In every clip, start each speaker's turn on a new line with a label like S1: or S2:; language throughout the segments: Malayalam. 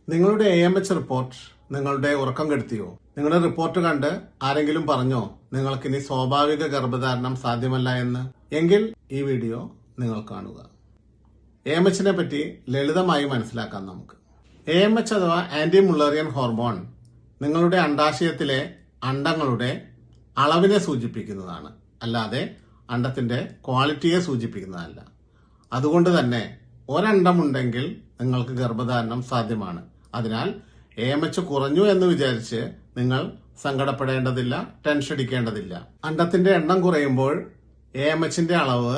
S1: നിങ്ങളുടെ AMH റിപ്പോർട്ട് നിങ്ങളുടെ ഉറക്കം കെടുത്തിയോ? നിങ്ങളുടെ റിപ്പോർട്ട് കണ്ട് ആരെങ്കിലും പറഞ്ഞോ നിങ്ങൾക്കിനി സ്വാഭാവിക ഗർഭധാരണം സാധ്യമല്ല എന്ന്? എങ്കിൽ ഈ വീഡിയോ നിങ്ങൾ കാണുക. AMHനെ പറ്റി ലളിതമായി മനസ്സിലാക്കാം നമുക്ക്. AMH അഥവാ ആന്റി മുള്ളറിയൻ ഹോർമോൺ നിങ്ങളുടെ അണ്ഡാശയത്തിലെ അണ്ടങ്ങളുടെ അളവിനെ സൂചിപ്പിക്കുന്നതാണ്, അല്ലാതെ അണ്ടത്തിന്റെ ക്വാളിറ്റിയെ സൂചിപ്പിക്കുന്നതല്ല. അതുകൊണ്ട് തന്നെ ഒരണ്ടമുണ്ടെങ്കിൽ നിങ്ങൾക്ക് ഗർഭധാരണം സാധ്യമാണ്. അതിനാൽ AMH കുറഞ്ഞു എന്ന് വിചാരിച്ച് നിങ്ങൾ സങ്കടപ്പെടേണ്ടതില്ല, ടെൻഷൻ അടിക്കേണ്ടതില്ല. അണ്ടത്തിന്റെ എണ്ണം കുറയുമ്പോൾ AMHന്റെ അളവ്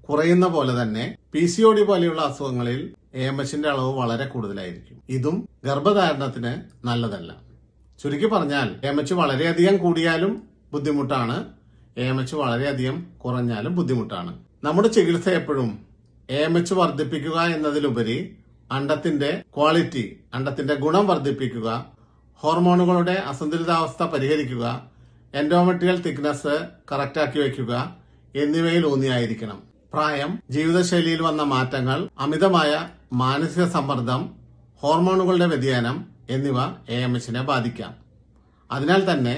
S1: കുറയുന്ന പോലെ തന്നെ PCOD പോലെയുള്ള അസുഖങ്ങളിൽ AMHന്റെ അളവ് വളരെ കൂടുതലായിരിക്കും. ഇതും ഗർഭധാരണത്തിന് നല്ലതല്ല. ചുരുക്കി പറഞ്ഞാൽ AMH വളരെയധികം കൂടിയാലും ബുദ്ധിമുട്ടാണ്, AMH വളരെയധികം കുറഞ്ഞാലും ബുദ്ധിമുട്ടാണ്. നമ്മുടെ ചികിത്സ എപ്പോഴും AMH വർദ്ധിപ്പിക്കുക എന്നതിലുപരി അണ്ടത്തിന്റെ ക്വാളിറ്റി, അണ്ടത്തിന്റെ ഗുണം വർദ്ധിപ്പിക്കുക, ഹോർമോണുകളുടെ അസന്തുലിതാവസ്ഥ പരിഹരിക്കുക, എൻഡോമെട്രിയൽ തിക്നെസ് കറക്റ്റാക്കി വയ്ക്കുക എന്നിവയിൽ ഊന്നിയായിരിക്കണം. പ്രായം, ജീവിതശൈലിയിൽ വന്ന മാറ്റങ്ങൾ, അമിതമായ മാനസിക സമ്മർദ്ദം, ഹോർമോണുകളുടെ വ്യതിയാനം എന്നിവ AMHനെ ബാധിക്കാം. അതിനാൽ തന്നെ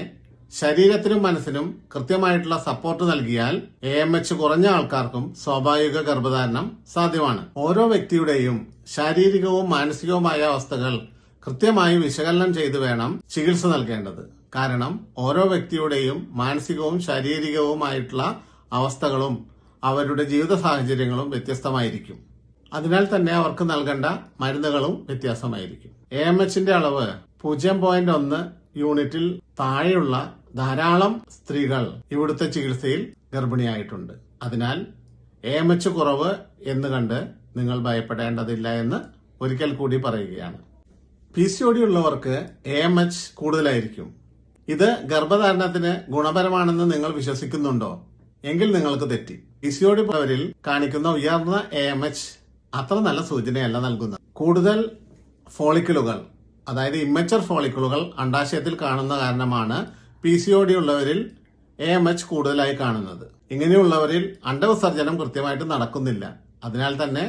S1: ശരീരത്തിനും മനസ്സിനും കൃത്യമായിട്ടുള്ള സപ്പോർട്ട് നൽകിയാൽ AMH കുറഞ്ഞ ആൾക്കാർക്കും സ്വാഭാവിക ഗർഭധാരണം സാധ്യമാണ്. ഓരോ വ്യക്തിയുടെയും ശാരീരികവും മാനസികവുമായ അവസ്ഥകൾ കൃത്യമായി വിശകലനം ചെയ്ത് വേണം ചികിത്സ നൽകേണ്ടത്. കാരണം ഓരോ വ്യക്തിയുടെയും മാനസികവും ശാരീരികവുമായിട്ടുള്ള അവസ്ഥകളും അവരുടെ ജീവിത സാഹചര്യങ്ങളും വ്യത്യസ്തമായിരിക്കും. അതിനാൽ തന്നെ അവർക്ക് നൽകേണ്ട മരുന്നുകളും വ്യത്യാസമായിരിക്കും. AMHന്റെ അളവ് 0.1 യൂണിറ്റിൽ താഴെയുള്ള ധാരാളം സ്ത്രീകൾ ഇവിടുത്തെ ചികിത്സയിൽ ഗർഭിണിയായിട്ടുണ്ട്. അതിനാൽ AMH കുറവ് എന്ന് കണ്ട് നിങ്ങൾ ഭയപ്പെടേണ്ടതില്ല എന്ന് ഒരിക്കൽ കൂടി പറയുകയാണ്. PCOD ഉള്ളവർക്ക് AMH കൂടുതലായിരിക്കും. ഇത് ഗർഭധാരണത്തിന് ഗുണപരമാണെന്ന് നിങ്ങൾ വിശ്വസിക്കുന്നുണ്ടോ? എങ്കിൽ നിങ്ങൾക്ക് തെറ്റി. PCOD ഉള്ളവരിൽ കാണിക്കുന്ന ഉയർന്ന AMH അത്ര നല്ല സൂചനയല്ല നൽകുന്നത്. കൂടുതൽ ഫോളിക്കിളുകൾ, അതായത് ഇമ്മച്ചർ ഫോളിക്കിളുകൾ അണ്ഡാശയത്തിൽ കാണുന്ന കാരണമാണ് PCOD ഉള്ളവരിൽ AMH കൂടുതലായി കാണുന്നത്. ഇങ്ങനെയുള്ളവരിൽ അണ്ടവിസർജനം കൃത്യമായിട്ട് നടക്കുന്നില്ല. അതിനാൽ തന്നെ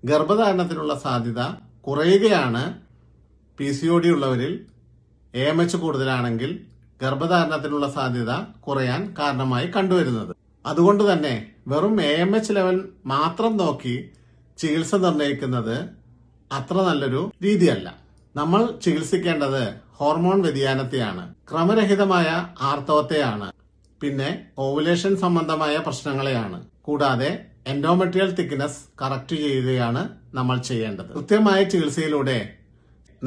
S1: ഗർഭധാരണത്തിനുള്ള സാധ്യത കുറയുകയാണ്. PCOD ഉള്ളവരിൽ AMH കൂടുതലാണെങ്കിൽ ഗർഭധാരണത്തിനുള്ള സാധ്യത കുറയാൻ കാരണമായി കണ്ടുവരുന്നത്. അതുകൊണ്ട് തന്നെ വെറും AMH ലെവൽ മാത്രം നോക്കി ചികിത്സ നിർണ്ണയിക്കുന്നത് അത്ര നല്ലൊരു രീതിയല്ല. നമ്മൾ ചികിത്സിക്കേണ്ടത് ഹോർമോൺ വ്യതിയാനത്തെയാണ്, ക്രമരഹിതമായ ആർത്തവത്തെയാണ്, പിന്നെ ഓവുലേഷൻ സംബന്ധമായ പ്രശ്നങ്ങളെയാണ്. കൂടാതെ എൻഡോമെട്രിയൽ തിക്നെസ് കറക്റ്റ് ചെയ്യുകയാണ് നമ്മൾ ചെയ്യേണ്ടത്. കൃത്യമായ ചികിത്സയിലൂടെ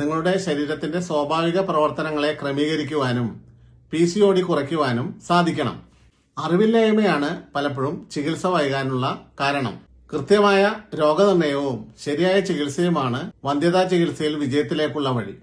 S1: നിങ്ങളുടെ ശരീരത്തിന്റെ സ്വാഭാവിക പ്രവർത്തനങ്ങളെ ക്രമീകരിക്കുവാനും PCOD കുറയ്ക്കുവാനും സാധിക്കണം. അറിവില്ലായ്മയാണ് പലപ്പോഴും ചികിത്സ വൈകാനുള്ള കാരണം. കൃത്യമായ രോഗനിർണയവും ശരിയായ ചികിത്സയുമാണ് വന്ധ്യതാ ചികിത്സയിൽ വിജയത്തിലേക്കുള്ള വഴി.